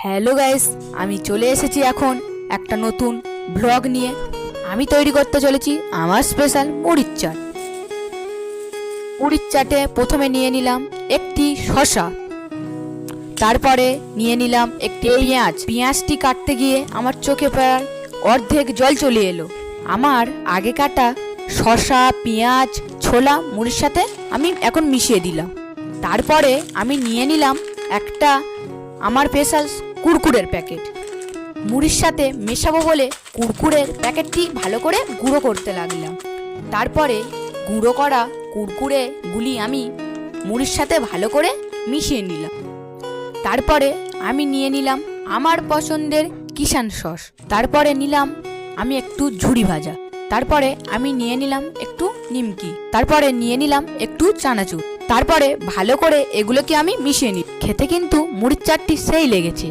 Hello guys, আমি চলে এসেছি এখন একটা নতুন ব্লগ নিয়ে। আমি তৈরি করতে চলেছি আমার স্পেশাল মুড়ির চাট। মুড়ির চাটে প্রথমে নিয়ে নিলাম একটি শসা, তারপরে নিয়ে নিলাম একটি পেঁয়াজ। পেঁয়াজটি কাটতে গিয়ে আমার চোখে প্রায় অর্ধেক জল চলে এলো। আমার আগে কাটা শসা, পেঁয়াজ, ছোলা মুড়ির সাথে আমি এখন মিশিয়ে দিলাম। তারপরে আমি নিয়ে নিলাম একটা আমার স্পেশাল কুরকুরের প্যাকেট। মুড়ির সাথে মেশাবো বলে কুরকুরের প্যাকেটটি ভালো করে গুঁড়ো করতে লাগলাম। তারপরে গুঁড়ো করা কুরকুরেগুলি আমি মুড়ির সাথে ভালো করে মিশিয়ে নিলাম। তারপরে আমি নিয়ে নিলাম আমার পছন্দের কিষান সস। তারপরে নিলাম আমি একটু ঝুরি ভাজা। তারপরে আমি নিয়ে নিলাম একটু নিমকি। তারপরে নিয়ে নিলাম একটু চানাচুর। তারপরে ভালো করে এগুলোকে আমি মিশিয়ে নিই। খেতে কিন্তু মুড়ির চাটটি সেই লেগেছে।